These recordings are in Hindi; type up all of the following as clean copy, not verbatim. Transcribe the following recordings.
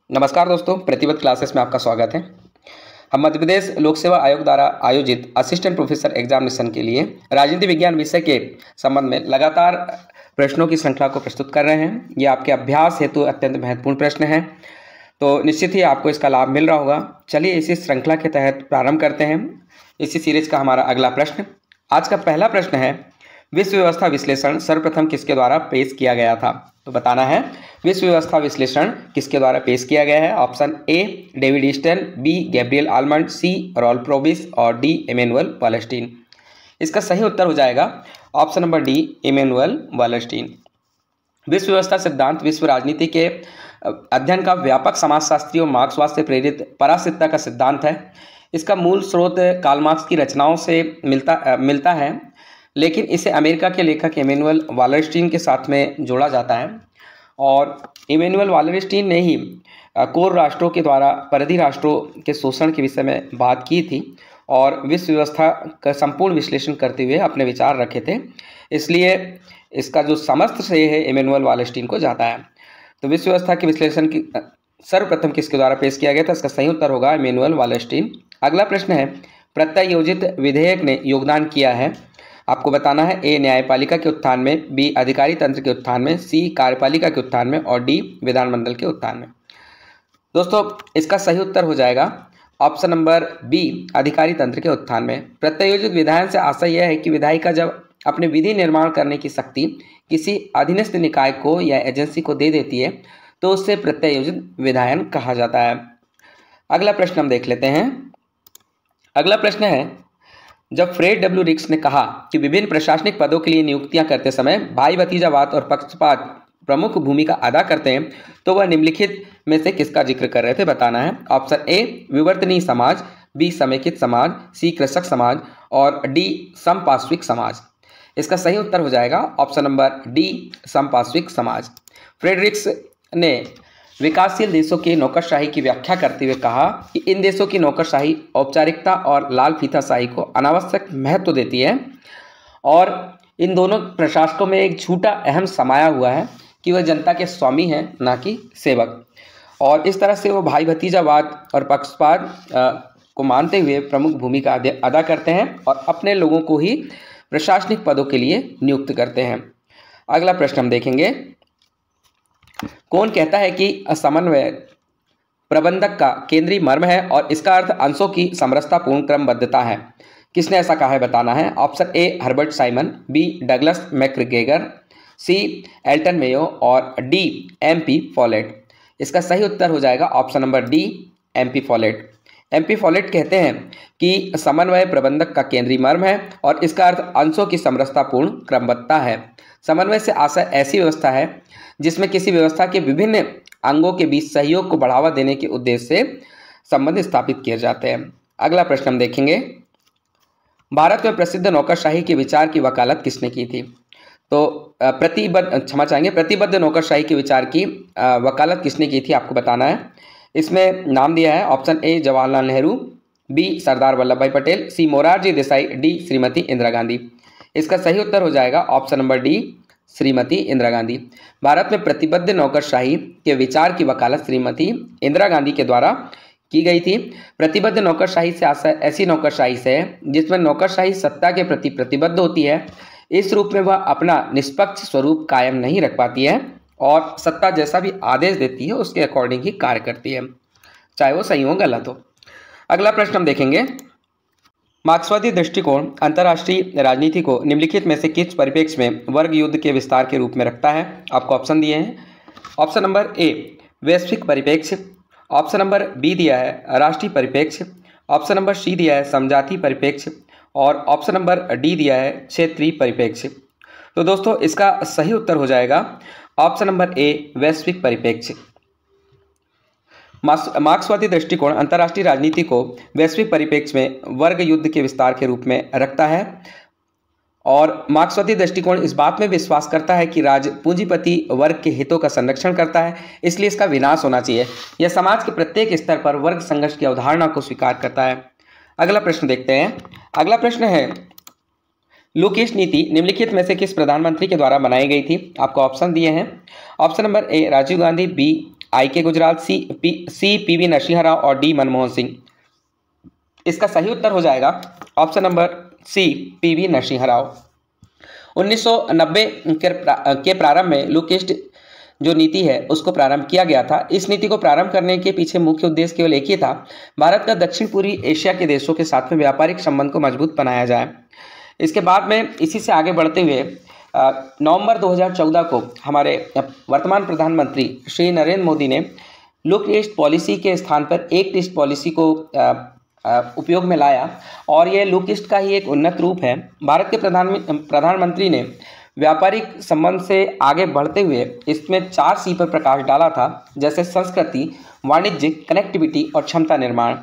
नमस्कार दोस्तों, प्रतिबद्ध क्लासेस में आपका स्वागत है। हम मध्य प्रदेश लोक सेवा आयोग द्वारा आयोजित असिस्टेंट प्रोफेसर एग्जामिनेशन के लिए राजनीति विज्ञान विषय के संबंध में लगातार प्रश्नों की श्रृंखला को प्रस्तुत कर रहे हैं। ये आपके अभ्यास हेतु अत्यंत महत्वपूर्ण प्रश्न हैं, तो निश्चित ही आपको इसका लाभ मिल रहा होगा। चलिए इसी श्रृंखला के तहत प्रारंभ करते हैं इसी सीरीज का हमारा अगला प्रश्न। आज का पहला प्रश्न है, विश्व व्यवस्था विश्लेषण सर्वप्रथम किसके द्वारा पेश किया गया था? तो बताना है विश्व व्यवस्था विश्लेषण किसके द्वारा पेश किया गया है। Option A David Easton, B Gabriel Almond, C Ralph Prebisch और डी इमैनुअल वालस्टीन। इसका सही उत्तर हो जाएगा option number D Immanuel Wallerstein. विश्व व्यवस्था सिद्धांत विश्व राजनीति के अध्ययन का व्यापक समाजशास्त्री और मार्क्सवाद से प्रेरित परासिद्धता का सिद्धांत है। इसका मूल स्रोत कार्ल मार्क्स की रचनाओं से मिलता है, लेकिन इसे अमेरिका के लेखक इमैनुअल वालस्टीन के साथ में जोड़ा जाता है। और इमैनुअल वालस्टीन ने ही कोर राष्ट्रों के द्वारा परिधि राष्ट्रों के शोषण के विषय में बात की थी और विश्व व्यवस्था का संपूर्ण विश्लेषण करते हुए अपने विचार रखे थे। इसलिए इसका जो समस्त श्रेय है इमैनुअल वालस्टीन को जाता है। तो विश्व व्यवस्था के विश्लेषण की सर्वप्रथम किसके द्वारा पेश किया गया था? इसका सही उत्तर होगा इमैनुअल वालस्टीन। अगला प्रश्न है, प्रत्यायोजित विधेयक ने योगदान किया है। आपको बताना है ए न्यायपालिका के उत्थान में, बी अधिकारी तंत्र के उत्थान में, सी कार्यपालिका के उत्थान में और डी विधानमंडल के उत्थान में। दोस्तों इसका सही उत्तर हो जाएगा ऑप्शन नंबर बी अधिकारी तंत्र के उत्थान में। प्रत्यायोजित विधायन से आशय यह है कि विधायिका जब अपने विधि निर्माण करने की शक्ति किसी अधीनस्थ निकाय को या एजेंसी को दे देती है तो उससे प्रत्यायोजित विधायन कहा जाता है। अगला प्रश्न हम देख लेते हैं। अगला प्रश्न है, जब फ्रेड डब्ल्यू रिक्स ने कहा कि विभिन्न प्रशासनिक पदों के लिए नियुक्तियां करते समय भाई भतीजावाद और पक्षपात प्रमुख भूमिका अदा करते हैं, तो वह निम्नलिखित में से किसका जिक्र कर रहे थे? बताना है। ऑप्शन ए विवर्तनीय समाज, बी समेकित समाज, सी कृषक समाज और डी समपार्श्विक समाज। इसका सही उत्तर हो जाएगा ऑप्शन नंबर डी समपार्श्विक समाज। फ्रेडरिक्स ने विकासशील देशों की नौकरशाही की व्याख्या करते हुए कहा कि इन देशों की नौकरशाही औपचारिकता और लाल फीताशाही को अनावश्यक महत्व देती है और इन दोनों प्रशासकों में एक झूठा अहम समाया हुआ है कि वह जनता के स्वामी हैं, ना कि सेवक। और इस तरह से वो भाई भतीजावाद और पक्षपात को मानते हुए प्रमुख भूमिका अदा करते हैं और अपने लोगों को ही प्रशासनिक पदों के लिए नियुक्त करते हैं। अगला प्रश्न हम देखेंगे, कौन कहता है कि समन्वय प्रबंधक का केंद्रीय मर्म है और इसका अर्थ अंशों की समरसतापूर्ण क्रमबद्धता है? किसने ऐसा कहा है? बताना है। Option A Herbert Simon, B Douglas McGregor, C Elton Mayo और डी एम.पी. फॉलेट। इसका सही उत्तर हो जाएगा option number D MP. Follett. MP. Follett कहते हैं कि समन्वय प्रबंधक का केंद्रीय मर्म है और इसका अर्थ अंशों की समरसतापूर्ण क्रमबद्धता है। समन्वय से आशय ऐसी व्यवस्था है जिसमें किसी व्यवस्था के विभिन्न अंगों के बीच सहयोग को बढ़ावा देने के उद्देश्य से संबंध स्थापित किए जाते हैं। अगला प्रश्न हम देखेंगे, भारत में प्रसिद्ध नौकरशाही के विचार की वकालत किसने की थी? तो प्रतिबद्ध नौकरशाही के विचार की वकालत किसने की थी आपको बताना है। इसमें नाम दिया है option A Jawaharlal Nehru, B Sardar Vallabh Bhai Patel, C Morarji Desai, D Shrimati Indira Gandhi. इसका सही उत्तर हो जाएगा option number D Shrimati Indira Gandhi. Bharat में प्रतिबद्ध नौकरशाही के विचार की वकालत श्रीमती इंदिरा गांधी के द्वारा की गई थी। प्रतिबद्ध नौकरशाही से आशय ऐसी नौकरशाही से है जिसमें नौकरशाही सत्ता के प्रति प्रतिबद्ध होती है। इस रूप में वह अपना निष्पक्ष स्वरूप कायम नहीं रख पाती है और सत्ता जैसा भी आदेश देती है उसके अकॉर्डिंग ही कार्य करती है, चाहे वो सही हो गलत हो। अगला प्रश्न हम देखेंगे, मार्क्सवादी दृष्टिकोण अंतर्राष्ट्रीय राजनीति को निम्नलिखित में से किस परिप्रेक्ष्य में वर्ग युद्ध के विस्तार के रूप में रखता है? आपको ऑप्शन दिए हैं। ऑप्शन नंबर ए वैश्विक परिप्रेक्ष्य, ऑप्शन नंबर बी दिया है राष्ट्रीय परिप्रेक्ष्य, ऑप्शन नंबर सी दिया है समजातीय परिप्रेक्ष्य और ऑप्शन नंबर डी दिया है क्षेत्रीय परिप्रेक्ष्य। तो दोस्तों इसका सही उत्तर हो जाएगा ऑप्शन नंबर ए वैश्विक परिप्रेक्ष्य। मार्क्सवादी दृष्टिकोण अंतर्राष्ट्रीय राजनीति को वैश्विक परिप्रेक्ष्य में वर्ग युद्ध के विस्तार के रूप में रखता है और मार्क्सवादी दृष्टिकोण इस बात में विश्वास करता है कि राज पूंजीपति वर्ग के हितों का संरक्षण करता है, इसलिए इसका विनाश होना चाहिए। यह समाज के प्रत्येक स्तर पर वर्ग संघर्ष की अवधारणा को स्वीकार करता है। अगला प्रश्न देखते हैं। अगला प्रश्न है, लुकीश नीति निम्नलिखित में से किस प्रधानमंत्री के द्वारा बनाई गई थी? आपको ऑप्शन दिए हैं। Option number A Rajiv Gandhi, B I K Gujral, C PV Narasimha Rao और डी मनमोहन सिंह। इसका सही उत्तर हो जाएगा option number C PV Narasimha Rao. 1990 के प्रारंभ में लुक ईस्ट जो नीति है उसको प्रारंभ किया गया था। इस नीति को प्रारंभ करने के पीछे मुख्य उद्देश्य केवल एक ही था, भारत का दक्षिण पूर्वी एशिया के देशों के साथ में व्यापारिक संबंध को मजबूत बनाया जाए। इसके बाद में इसी से आगे बढ़ते हुए नवंबर 2014 को हमारे वर्तमान प्रधानमंत्री श्री नरेंद्र मोदी ने लुक ईस्ट पॉलिसी के स्थान पर एक्ट ईस्ट पॉलिसी को उपयोग में लाया और ये लुक ईस्ट का ही एक उन्नत रूप है। भारत के प्रधानमंत्री ने व्यापारिक संबंध से आगे बढ़ते हुए इसमें 4 सी पर प्रकाश डाला था, जैसे संस्कृति, वाणिज्य, कनेक्टिविटी और क्षमता निर्माण।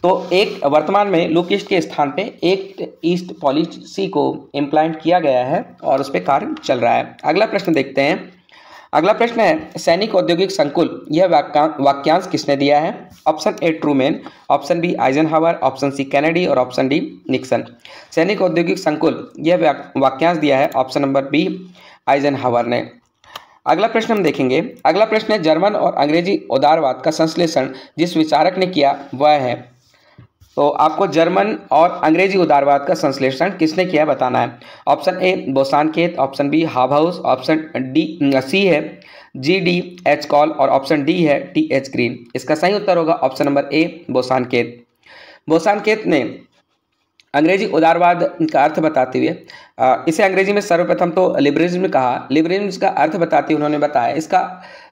तो एक वर्तमान में लुक ईस्ट के स्थान पे एक ईस्ट पॉलिसी को इम्प्लांट किया गया है और उस पर कार्य चल रहा है। अगला प्रश्न देखते हैं। अगला प्रश्न है सैनिक औद्योगिक संकुल, यह वाक्यांश किसने दिया है? Option A Truman, option B Eisenhower, option C Kennedy और ऑप्शन डी निक्सन। सैनिक औद्योगिक संकुल यह वाक्यांश दिया है ऑप्शन नंबर बी आइजनहावर ने। अगला प्रश्न हम देखेंगे। अगला प्रश्न है जर्मन और अंग्रेजी उदारवाद का संश्लेषण जिस विचारक ने किया वह है। तो आपको जर्मन और अंग्रेजी उदारवाद का संश्लेषण किसने किया बताना है। Option A Bosanquet, option B Hobhouse, option D C है GD कॉल और ऑप्शन डी है TH ग्रीन। इसका सही उत्तर होगा ऑप्शन नंबर ए बोसानकेत। बोसानकेत ने अंग्रेजी उदारवाद का अर्थ बताते हुए इसे अंग्रेजी में सर्वप्रथम तो लिबरलिज्म कहा। लिबरलिज्म का अर्थ बताते हुए उन्होंने बताया इसका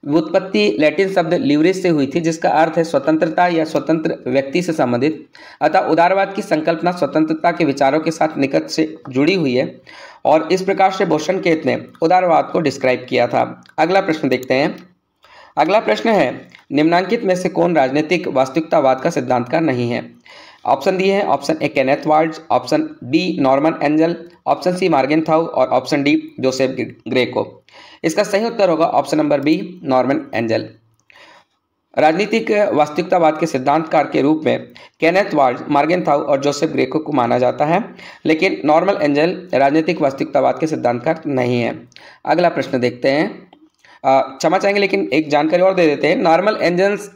व्युत्पत्ति लैटिन शब्द लिवरेज से हुई थी, जिसका अर्थ है स्वतंत्रता या स्वतंत्र व्यक्ति से संबंधित। अतः उदारवाद की संकल्पना स्वतंत्रता के विचारों के साथ निकट से जुड़ी हुई है और इस प्रकार से बोसानकेत ने उदारवाद को डिस्क्राइब किया था। अगला प्रश्न देखते हैं। अगला प्रश्न है निम्नांकित में से कौन राजनीतिक वास्तविकतावाद का सिद्धांतकार नहीं है? ऑप्शन दिए हैं option A Kenneth Waltz, option B Norman Angell, option C Morgenthau और ऑप्शन डी जोसेफ ग्रेको। इसका सही उत्तर होगा option number B Norman Angell. राजनीतिक वास्तविकतावाद के सिद्धांतकार के रूप में केनेथ वाल्ट्ज, मार्गेनथाउ और जोसेफ ग्रेको को माना जाता है, लेकिन नॉर्मन एंजल राजनीतिक वास्तविकतावाद के सिद्धांतकार नहीं है। अगला प्रश्न देखते हैं। क्षमा चाहेंगे लेकिन एक जानकारी और दे देते हैं। नॉर्मन एंजल्स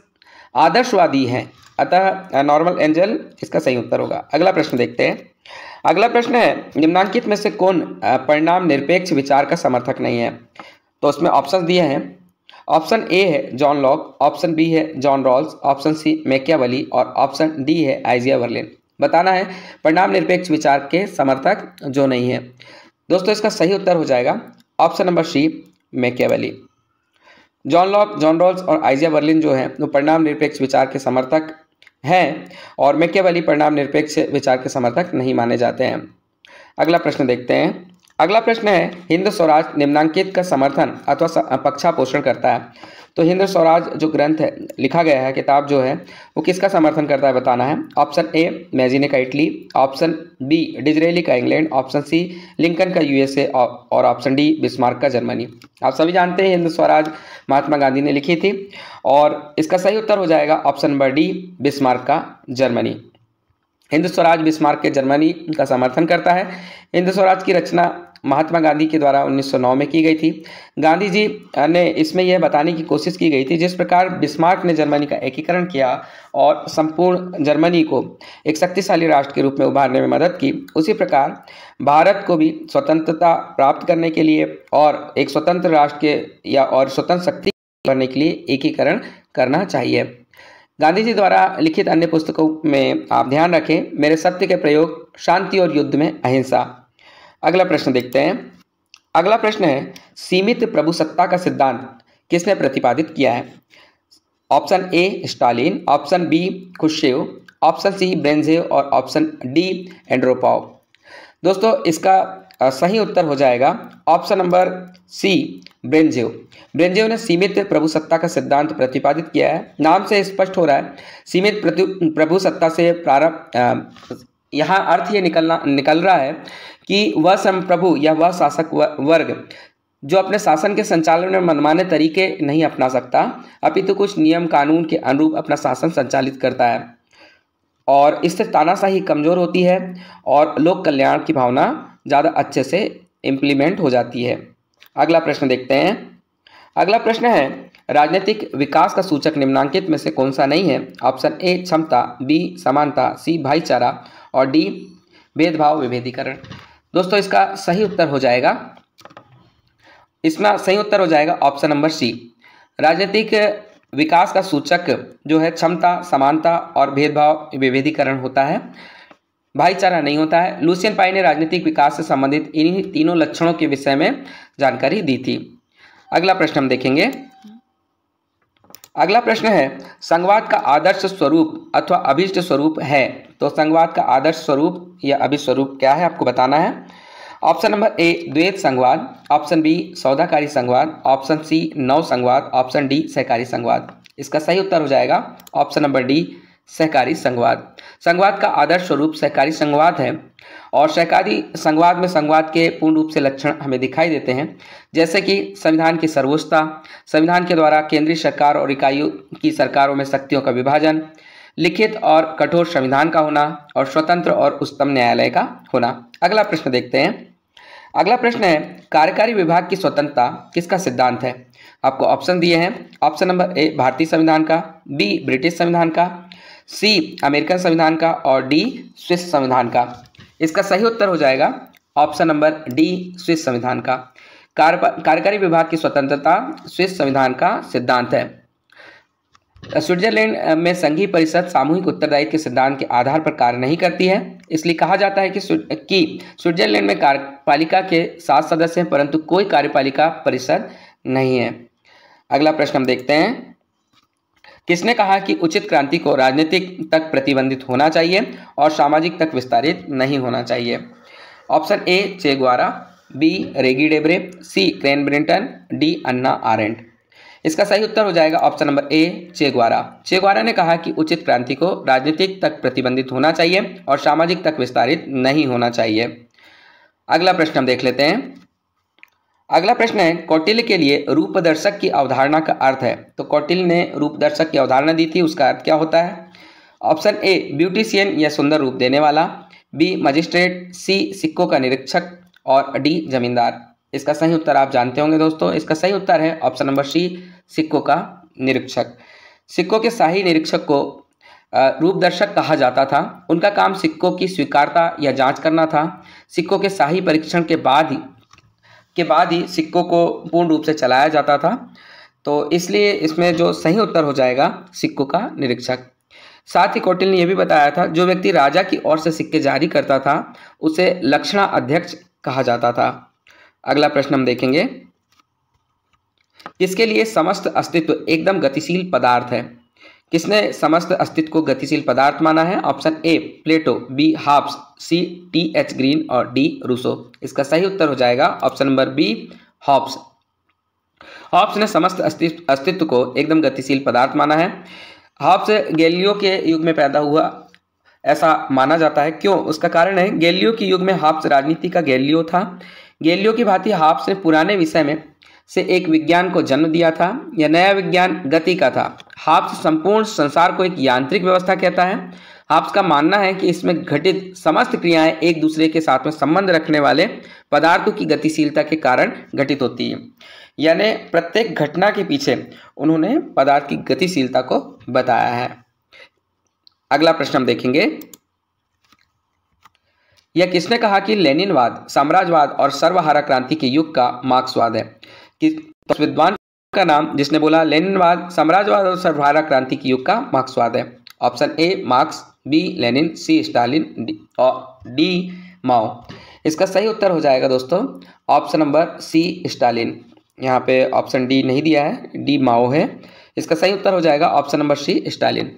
आदर्शवादी हैं, अतः नॉर्मन एंजल इसका सही उत्तर होगा। अगला प्रश्न देखते हैं। अगला प्रश्न है निम्नांकित में से कौन परिणाम निरपेक्ष विचार का समर्थक नहीं है? तो उसमें ऑप्शन दिए हैं। ऑप्शन ए है जॉन लॉक, ऑप्शन बी है John Rawls, option C Machiavelli और ऑप्शन डी है आइजिया बर्लिन। बताना है परिणाम निरपेक्ष विचार के समर्थक जो नहीं है। दोस्तों इसका सही उत्तर हो जाएगा option number C Machiavelli. John Locke, John Rawls और आइजिया बर्लिन जो है वो परिणाम निरपेक्ष विचार के समर्थक हैं और मैकियावेली परिणाम निरपेक्ष विचार के समर्थक नहीं माने जाते हैं। अगला प्रश्न देखते हैं। अगला प्रश्न है हिंद स्वराज निम्नांकित का समर्थन अथवा पक्षापोषण करता है। तो हिंद स्वराज जो ग्रंथ है लिखा गया है, किताब जो है वो किसका समर्थन करता है बताना है। ऑप्शन ए मैजिने का इटली, ऑप्शन बी डिजरेली का इंग्लैंड, ऑप्शन सी लिंकन का USA और ऑप्शन डी बिस्मार्क का जर्मनी। आप सभी जानते हैं हिंद स्वराज महात्मा गांधी ने लिखी थी और इसका सही उत्तर हो जाएगा ऑप्शन नंबर डी बिस्मार्क का जर्मनी। हिंद स्वराज बिस्मार्क के जर्मनी का समर्थन करता है। हिंद स्वराज की रचना महात्मा गांधी के द्वारा 1909 में की गई थी। गांधी जी ने इसमें यह बताने की कोशिश की गई थी जिस प्रकार बिस्मार्क ने जर्मनी का एकीकरण किया और संपूर्ण जर्मनी को एक शक्तिशाली राष्ट्र के रूप में उभारने में मदद की, उसी प्रकार भारत को भी स्वतंत्रता प्राप्त करने के लिए और एक स्वतंत्र राष्ट्र के या और स्वतंत्र शक्ति करने के लिए एकीकरण करना चाहिए। गांधी जी द्वारा लिखित अन्य पुस्तकों में आप ध्यान रखें मेरे सत्य के प्रयोग, शांति और युद्ध में अहिंसा। अगला प्रश्न देखते हैं। अगला प्रश्न है सीमित प्रभुसत्ता का सिद्धांत किसने प्रतिपादित किया है? Option A Stalin, option B Khrushchev, option C Brezhnev और ऑप्शन डी एंड्रोपोव। दोस्तों इसका सही उत्तर हो जाएगा ऑप्शन नंबर सी ब्रेंजेव। ब्रेंजेव ने सीमित प्रभुसत्ता का सिद्धांत प्रतिपादित किया है। नाम से स्पष्ट हो रहा है सीमित प्रभुसत्ता से प्रारंभ, यहाँ अर्थ ये निकल रहा है कि वह संप्रभु या वह शासक वर्ग जो अपने शासन के संचालन में मनमाने तरीके नहीं अपना सकता, अपितु कुछ नियम कानून के अनुरूप अपना शासन संचालित करता है और इससे तानाशाही कमजोर होती है और लोक कल्याण की भावना ज़्यादा अच्छे से इम्प्लीमेंट हो जाती है। अगला प्रश्न देखते हैं। अगला प्रश्न है, राजनीतिक विकास का सूचक निम्नांकित में से कौन सा नहीं है? ऑप्शन ए क्षमता, बी समानता, सी भाईचारा और डी भेदभाव विभेदीकरण। दोस्तों इसका सही उत्तर हो जाएगा, इसमें सही उत्तर हो जाएगा ऑप्शन नंबर सी। राजनीतिक विकास का सूचक जो है क्षमता, समानता और भेदभाव विभेदीकरण होता है, भाईचारा नहीं होता है। लुसियन पाई ने राजनीतिक विकास से संबंधित इन्हीं तीनों लक्षणों के विषय में जानकारी दी थी। अगला प्रश्न हम देखेंगे। अगला प्रश्न है, संघवाद का आदर्श स्वरूप अथवा अभीष्ट स्वरूप है। तो संघवाद का आदर्श स्वरूप या अभीष्ट स्वरूप क्या है आपको बताना है। ऑप्शन नंबर ए द्वैत संघवाद, ऑप्शन बी सौदाकारी संघवाद, ऑप्शन सी नव संघवाद, ऑप्शन डी सहकारी संघवाद। इसका सही उत्तर हो जाएगा ऑप्शन नंबर डी सहकारी संघवाद। संघवाद का आदर्श स्वरूप सहकारी संघवाद है और सहकारी संघवाद में संघवाद के पूर्ण रूप से लक्षण हमें दिखाई देते हैं, जैसे कि संविधान की सर्वोच्चता, संविधान के द्वारा केंद्रीय सरकार और इकाइयों की सरकारों में शक्तियों का विभाजन, लिखित और कठोर संविधान का होना और स्वतंत्र और उच्चतम न्यायालय का होना। अगला प्रश्न देखते हैं। अगला प्रश्न है, कार्यकारी विभाग की स्वतंत्रता किसका सिद्धांत है? आपको ऑप्शन दिए हैं। ऑप्शन नंबर ए भारतीय संविधान का, बी ब्रिटिश संविधान का, सी अमेरिकन संविधान का और डी स्विस संविधान का। इसका सही उत्तर हो जाएगा ऑप्शन नंबर डी स्विस संविधान का। कार्यकारी विभाग की स्वतंत्रता स्विस संविधान का सिद्धांत है। स्विट्जरलैंड में संघीय परिषद सामूहिक उत्तरदायित्व के सिद्धांत के आधार पर कार्य नहीं करती है, इसलिए कहा जाता है कि स्विट्जरलैंड में कार्यपालिका के 7 सदस्य हैं परंतु कोई कार्यपालिका परिषद नहीं है। अगला प्रश्न हम देखते हैं। किसने कहा कि उचित क्रांति को राजनीतिक तक प्रतिबंधित होना चाहिए और सामाजिक तक विस्तारित नहीं होना चाहिए? ऑप्शन ए चे ग्वारा, बी रेगी डेब्रे, सी क्रैनब्रिंटन, डी अन्ना आरेंट। इसका सही उत्तर हो जाएगा ऑप्शन नंबर ए चे ग्वारा। चे ग्वारा ने कहा कि उचित क्रांति को राजनीतिक तक प्रतिबंधित होना चाहिए और सामाजिक तक विस्तारित नहीं होना चाहिए। अगला प्रश्न हम देख लेते हैं। अगला प्रश्न है, कौटिल्य के लिए रूपदर्शक की अवधारणा का अर्थ है। तो कौटिल्य ने रूपदर्शक की अवधारणा दी थी, उसका अर्थ क्या होता है? ऑप्शन ए ब्यूटिशियन या सुंदर रूप देने वाला, बी मजिस्ट्रेट, सी सिक्कों का निरीक्षक और डी जमींदार। इसका सही उत्तर आप जानते होंगे दोस्तों, इसका सही उत्तर है ऑप्शन नंबर सी सिक्कों का निरीक्षक। सिक्कों के शाही निरीक्षक को रूपदर्शक कहा जाता था। उनका काम सिक्कों की स्वीकारता या जांच करना था। सिक्कों के शाही परीक्षण के बाद ही सिक्कों को पूर्ण रूप से चलाया जाता था, तो इसलिए इसमें जो सही उत्तर हो जाएगा सिक्कों का निरीक्षक। साथ ही कौटिल्य ने यह भी बताया था जो व्यक्ति राजा की ओर से सिक्के जारी करता था उसे लक्षणा अध्यक्ष कहा जाता था। अगला प्रश्न हम देखेंगे। किसके लिए समस्त अस्तित्व एकदम गतिशील पदार्थ है? किसने समस्त अस्तित्व को गतिशील पदार्थ माना है? Option A Plato, B Hobbes, C T H Green और डी रूसो। इसका सही उत्तर हो जाएगा option number B Hobbes. Hobbes ने समस्त अस्तित्व को एकदम गतिशील पदार्थ माना है। हॉब्स गैलीलियो के युग में पैदा हुआ ऐसा माना जाता है। क्यों? उसका कारण है गैलीलियो के युग में हॉब्स राजनीति का गैलीलियो था। गैलीलियो की भांति हॉब्स ने पुराने विषय में से एक विज्ञान को जन्म दिया था। यह नया विज्ञान गति का था। हॉब्स संपूर्ण संसार को एक यांत्रिक व्यवस्था कहता है। हॉब्स का मानना है कि इसमें घटित समस्त क्रियाएं एक दूसरे के साथ में संबंध रखने वाले पदार्थों की गतिशीलता के कारण घटित होती है, यानी प्रत्येक घटना के पीछे उन्होंने पदार्थ की गतिशीलता को बताया है। अगला प्रश्न हम देखेंगे। यह किसने कहा कि लेनिनवाद साम्राज्यवाद और सर्वहारा क्रांति के युग का मार्क्सवाद है? तो विद्वान का नाम जिसने बोला लेनिनवाद साम्राज्यवाद और सर्वहारा क्रांति के युग का मार्क्सवाद है? Option A Marx, B Lenin, C Stalin और डी माओ। इसका सही उत्तर हो जाएगा दोस्तों ऑप्शन नंबर सी स्टालिन। यहाँ पे ऑप्शन डी नहीं दिया है, डी माओ है। इसका सही उत्तर हो जाएगा option number C Stalin.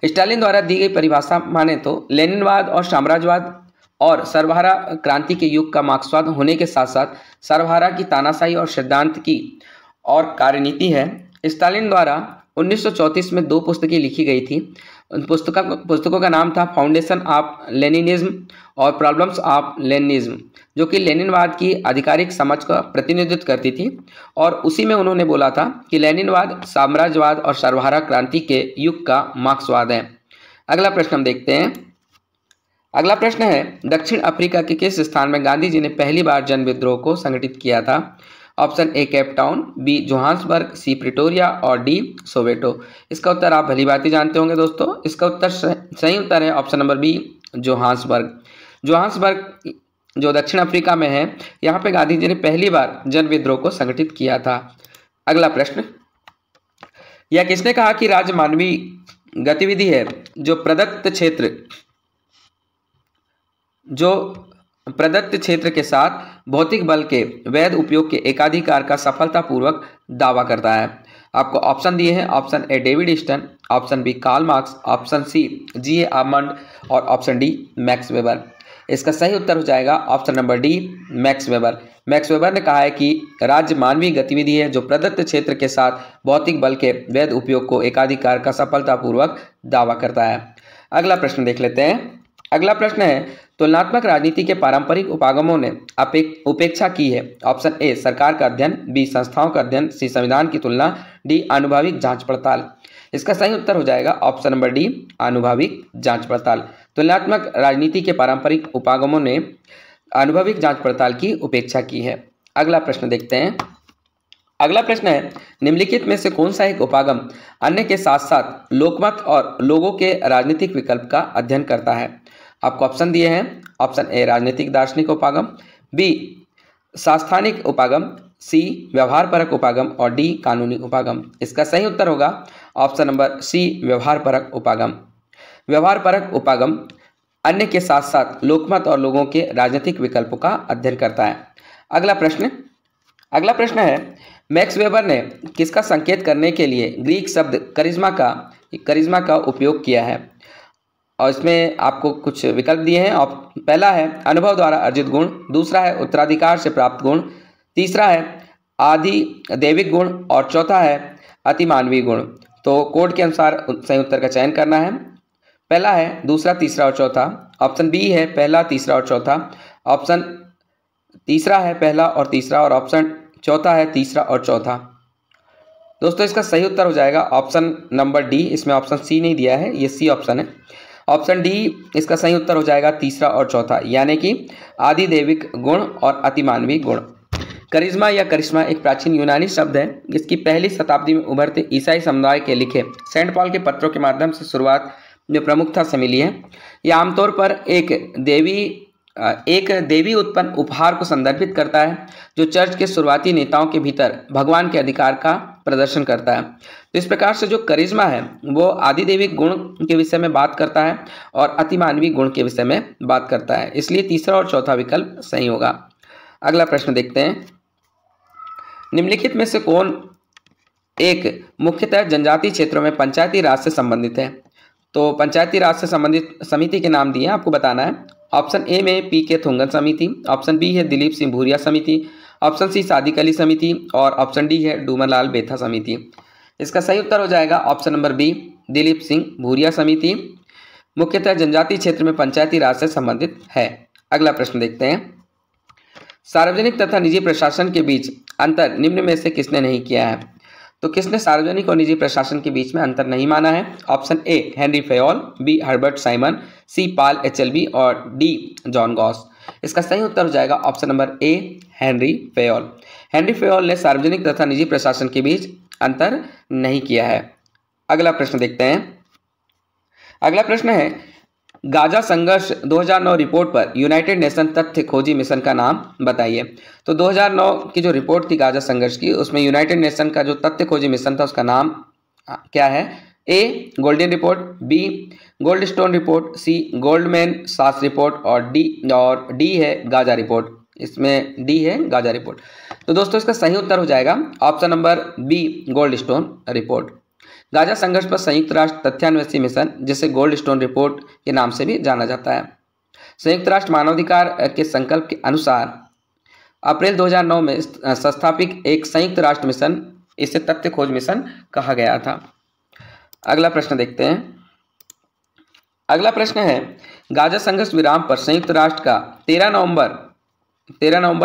Stalin द्वारा दी गई परिभाषा माने तो लेनिनवाद और साम्राज्यवाद और सर्वहारा क्रांति के युग का मार्क्सवाद होने के साथ साथ सर्वहारा की तानाशाही और सिद्धांत की और कार्यनीति है। स्टालिन द्वारा 1934 में 2 पुस्तकें लिखी गई थी। उन पुस्तकों का नाम था फाउंडेशन ऑफ लेनिनिज्म और प्रॉब्लम्स ऑफ लेनिनिज्म, जो कि लेनिनवाद की आधिकारिक समझ का प्रतिनिधित्व करती थी। और उसी में उन्होंने बोला था कि लेनिनवाद साम्राज्यवाद और सर्वहारा क्रांति के युग का मार्क्सवाद है। अगला प्रश्न हम देखते हैं। अगला प्रश्न है, दक्षिण अफ्रीका के किस स्थान में गांधी जी ने पहली बार जन विद्रोह को संगठित किया था? Option A Cape Town, B Johannesburg, C Pretoria और डी सोवेटो। इसका उत्तर आप भली भांति जानते होंगे दोस्तों। इसका उत्तर सही उत्तर है option number B Johannesburg. Johannesburg जो दक्षिण अफ्रीका में है, यहाँ पे गांधी जी ने पहली बार जन विद्रोह को संगठित किया था। अगला प्रश्न, यह किसने कहा कि राज्य मानवीय गतिविधि है जो प्रदत्त क्षेत्र के साथ भौतिक बल के वैध उपयोग के एकाधिकार का सफलतापूर्वक दावा करता है। आपको ऑप्शन दिए हैं, option A David Easton, option B Karl Marx, option C G A Almond और ऑप्शन डी मैक्स वेबर। इसका सही उत्तर हो जाएगा option number D Max Weber. Max Weber ने कहा है कि राज्य मानवीय गतिविधि है जो प्रदत्त क्षेत्र के साथ भौतिक बल के वैध उपयोग को एकाधिकार का सफलतापूर्वक दावा करता है। अगला प्रश्न देख लेते हैं। अगला प्रश्न है, तुलनात्मक राजनीति के पारंपरिक उपागमों ने उपेक्षा की है। ऑप्शन ए सरकार का अध्ययन, बी संस्थाओं का अध्ययन, सी संविधान की तुलना, डी आनुभाविक जांच पड़ताल। इसका सही उत्तर हो जाएगा ऑप्शन नंबर डी आनुभाविक जांच पड़ताल। तुलनात्मक राजनीति के पारंपरिक उपागमों ने आनुभाविक जांच पड़ताल की उपेक्षा की है। अगला प्रश्न देखते हैं। अगला प्रश्न है, निम्नलिखित में से कौन सा एक उपागम अन्य के साथ साथ लोकमत और लोगों के राजनीतिक विकल्प का अध्ययन करता है। आपको ऑप्शन दिए हैं, ऑप्शन ए राजनीतिक दार्शनिक उपागम, बी सांस्थानिक उपागम, सी व्यवहारपरक उपागम और डी कानूनी उपागम। इसका सही उत्तर होगा ऑप्शन नंबर सी व्यवहारपरक उपागम। व्यवहारपरक उपागम अन्य के साथ साथ लोकमत और लोगों के राजनीतिक विकल्पों का अध्ययन करता है। अगला प्रश्न है, मैक्स वेबर ने किसका संकेत करने के लिए ग्रीक शब्द करिश्मा का उपयोग किया है। और इसमें आपको कुछ विकल्प दिए हैं। पहला है अनुभव द्वारा अर्जित गुण, दूसरा है उत्तराधिकार से प्राप्त गुण, तीसरा है आदि दैविक गुण और चौथा है अतिमानवीय गुण। तो कोड के अनुसार सही उत्तर का चयन करना है। पहला है, दूसरा, तीसरा और चौथा। ऑप्शन बी है पहला, तीसरा और चौथा। ऑप्शन तीसरा है पहला और तीसरा और ऑप्शन चौथा है तीसरा और चौथा। दोस्तों इसका सही उत्तर हो जाएगा ऑप्शन नंबर डी। इसमें ऑप्शन सी नहीं दिया है, ये सी ऑप्शन है। ऑप्शन डी इसका सही उत्तर हो जाएगा तीसरा और चौथा, यानी कि आदि दैविक गुण और अतिमानवीय गुण। करिश्मा या करिश्मा एक प्राचीन यूनानी शब्द है जिसकी पहली शताब्दी में उभरते ईसाई समुदाय के लिखे सेंट पॉल के पत्रों के माध्यम से शुरुआत में प्रमुखता से मिली है। यह आमतौर पर एक देवी उत्पन्न उपहार को संदर्भित करता है जो चर्च के शुरुआती नेताओं के भीतर भगवान के अधिकार का प्रदर्शन करता है। तो इस प्रकार से जो करिश्मा है वो आदिदैविक गुण के विषय में बात करता है और अतिमानवीय गुण के विषय में बात करता है, इसलिए तीसरा और चौथा विकल्प सही होगा। अगला प्रश्न देखते हैं। निम्नलिखित में से कौन एक मुख्यतः जनजातीय क्षेत्रों में पंचायती राज से संबंधित है। तो पंचायती राज से संबंधित समिति के नाम दिए हैं, आपको बताना है। ऑप्शन ए में पी के थुंगन समिति, ऑप्शन बी है दिलीप सिंह भूरिया समिति, ऑप्शन सी सादिक अली समिति और ऑप्शन डी है डूमरलाल बेथा समिति। इसका सही उत्तर हो जाएगा option number B Dilip Singh Bhuria समिति मुख्यतः जनजातीय क्षेत्र में पंचायती राज से संबंधित है। अगला प्रश्न देखते हैं। सार्वजनिक तथा निजी प्रशासन के बीच अंतर निम्न में से किसने नहीं किया है। तो किसने सार्वजनिक और निजी प्रशासन के बीच में अंतर नहीं माना है। Option A Henri Fayol, B Herbert Simon, C Paul Appleby और डी जॉन गॉस। इसका सही उत्तर हो जाएगा option number A Henri Fayol. Henri Fayol ने सार्वजनिक तथा निजी प्रशासन के बीच अंतर नहीं किया है। अगला प्रश्न देखते हैं। अगला प्रश्न है, गाजा संघर्ष 2009 रिपोर्ट पर यूनाइटेड नेशन तथ्य खोजी मिशन का नाम बताइए। तो 2009 की जो रिपोर्ट थी गाजा संघर्ष की, उसमें यूनाइटेड नेशन का जो तथ्य खोजी मिशन था उसका नाम क्या है। A golden report, B gold stone report, C Goldman साक्स रिपोर्ट और डी है गाजा रिपोर्ट। इसमें डी है गाजा रिपोर्ट। तो दोस्तों इसका सही उत्तर हो जाएगा option number B gold stone report. Gaza संघर्ष पर संयुक्त राष्ट्र तथ्यान्वेषी मिशन, जिसे गोल्ड स्टोन रिपोर्ट के नाम से भी जाना जाता है, संयुक्त राष्ट्र मानवाधिकार के संकल्प के अनुसार अप्रैल 2009 में संस्थापित एक संयुक्त राष्ट्र मिशन, इसे तथ्य खोज मिशन कहा गया था। अगला प्रश्न देखते हैं। अगला प्रश्न है, गाजा संघर्ष विराम पर संयुक्त राष्ट्र का 13 नवंबर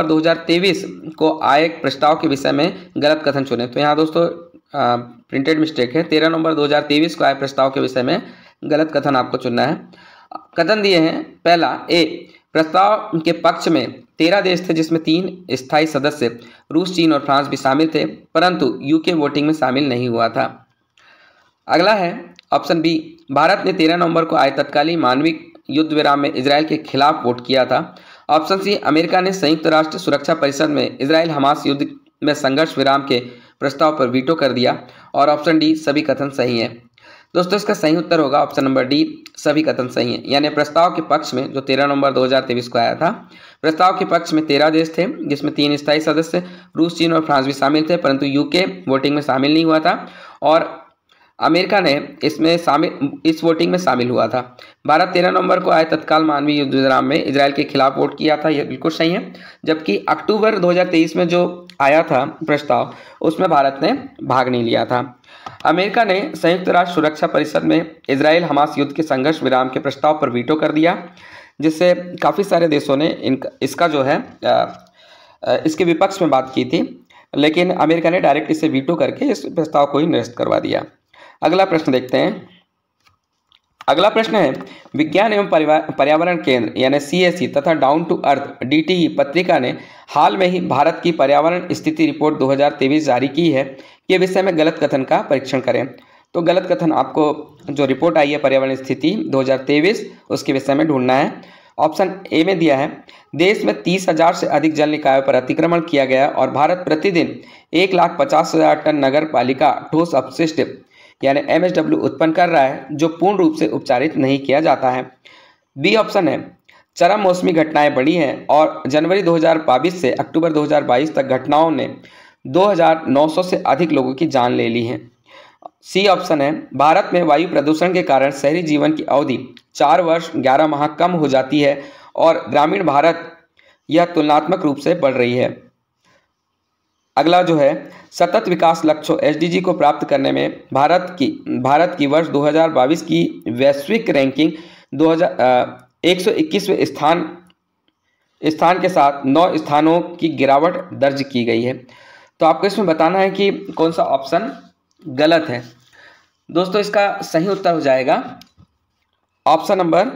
2023 को आए प्रस्ताव के विषय में गलत कथन चुने। तो यहाँ दोस्तों प्रिंटेड मिस्टेक है, 13 नवंबर 2023 को आए प्रस्ताव के विषय में गलत कथन आपको चुनना है। कथन दिए हैं। पहला, ए प्रस्ताव के पक्ष में 13 देश थे, जिसमें 3 स्थायी सदस्य रूस, चीन और फ्रांस भी शामिल थे, परंतु यूके वोटिंग में शामिल नहीं हुआ था। अगला है ऑप्शन बी, भारत ने 13 नवंबर को आए तत्कालीन मानवीय युद्ध विराम में इजराइल के खिलाफ वोट किया था। ऑप्शन सी, अमेरिका ने संयुक्त राष्ट्र सुरक्षा परिषद में इजराइल हमास युद्ध में संघर्ष विराम के प्रस्ताव पर वीटो कर दिया। और ऑप्शन डी, सभी कथन सही है। दोस्तों इसका सही उत्तर होगा ऑप्शन नंबर डी, सभी कथन सही है। यानी प्रस्ताव के पक्ष में जो 13 नवंबर 2023 को आया था, प्रस्ताव के पक्ष में 13 देश थे, जिसमें 3 स्थायी सदस्य रूस, चीन और फ्रांस भी शामिल थे, परंतु यूके वोटिंग में शामिल नहीं हुआ था और अमेरिका ने इस वोटिंग में शामिल हुआ था। भारत 13 नवंबर को आए तत्काल मानवीय युद्ध विराम में इजराइल के खिलाफ वोट किया था, यह बिल्कुल सही है। जबकि अक्टूबर 2023 में जो आया था प्रस्ताव, उसमें भारत ने भाग नहीं लिया था। अमेरिका ने संयुक्त राष्ट्र सुरक्षा परिषद में इजराइल हमास युद्ध के संघर्ष विराम के प्रस्ताव पर वीटो कर दिया, जिससे काफ़ी सारे देशों ने इसका जो है इसके विपक्ष में बात की थी, लेकिन अमेरिका ने डायरेक्ट इसे वीटो करके इस प्रस्ताव को ही निरस्त करवा दिया। अगला प्रश्न देखते हैं। अगला प्रश्न है, विज्ञान एवं पर्यावरण केंद्र यानी CSE तथा डाउन टू अर्थ DTE पत्रिका ने हाल में ही भारत की पर्यावरण स्थिति रिपोर्ट 2023 जारी की है के विषय में गलत कथन का परीक्षण करें। तो गलत कथन आपको जो रिपोर्ट आई है पर्यावरण स्थिति 2023 उसके विषय में ढूंढना है। ऑप्शन ए में दिया है, देश में 30,000 से अधिक जल निकायों पर अतिक्रमण किया गया और भारत प्रतिदिन 1,50,000 टन नगर पालिका ठोस अपशिष्ट यानी MSW उत्पन्न कर रहा है, जो पूर्ण रूप से उपचारित नहीं किया जाता है। बी ऑप्शन है, चरम मौसमी घटनाएं बढ़ी हैं और जनवरी 2022 से अक्टूबर 2022 तक घटनाओं ने 2,900 से अधिक लोगों की जान ले ली है। सी ऑप्शन है, भारत में वायु प्रदूषण के कारण शहरी जीवन की अवधि 4 वर्ष 11 माह कम हो जाती है और ग्रामीण भारत यह तुलनात्मक रूप से बढ़ रही है। अगला जो है, सतत विकास लक्ष्यों SDG को प्राप्त करने में भारत की वर्ष 2022 की वैश्विक रैंकिंग 121वें स्थान के साथ 9 स्थानों की गिरावट दर्ज की गई है। तो आपको इसमें बताना है कि कौन सा ऑप्शन गलत है। दोस्तों इसका सही उत्तर हो जाएगा ऑप्शन नंबर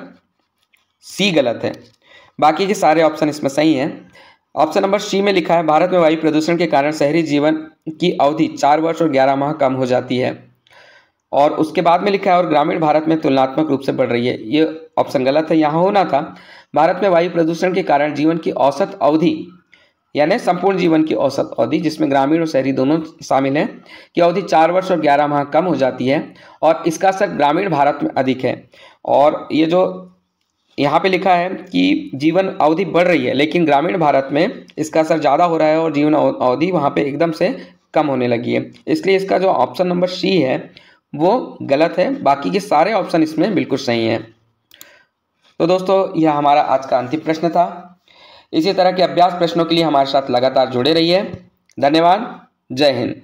सी गलत है, बाकी के सारे ऑप्शन इसमें सही हैं। ऑप्शन नंबर सी में लिखा है, भारत में वायु प्रदूषण के कारण शहरी जीवन की अवधि 4 वर्ष और 11 माह कम हो जाती है, और उसके बाद में लिखा है और ग्रामीण भारत में तुलनात्मक रूप से बढ़ रही है। ये ऑप्शन गलत है, यहाँ होना था भारत में वायु प्रदूषण के कारण जीवन की औसत अवधि यानी संपूर्ण जीवन की औसत अवधि, जिसमें ग्रामीण और शहरी दोनों शामिल हैं, की अवधि 4 वर्ष और 11 माह कम हो जाती है और इसका असर ग्रामीण भारत में अधिक है। और ये जो यहाँ पे लिखा है कि जीवन अवधि बढ़ रही है, लेकिन ग्रामीण भारत में इसका असर ज़्यादा हो रहा है और जीवन अवधि वहाँ पे एकदम से कम होने लगी है। इसलिए इसका जो ऑप्शन नंबर सी है वो गलत है, बाकी के सारे ऑप्शन इसमें बिल्कुल सही हैं। तो दोस्तों यह हमारा आज का अंतिम प्रश्न था। इसी तरह के अभ्यास प्रश्नों के लिए हमारे साथ लगातार जुड़े रहिए। धन्यवाद। जय हिंद।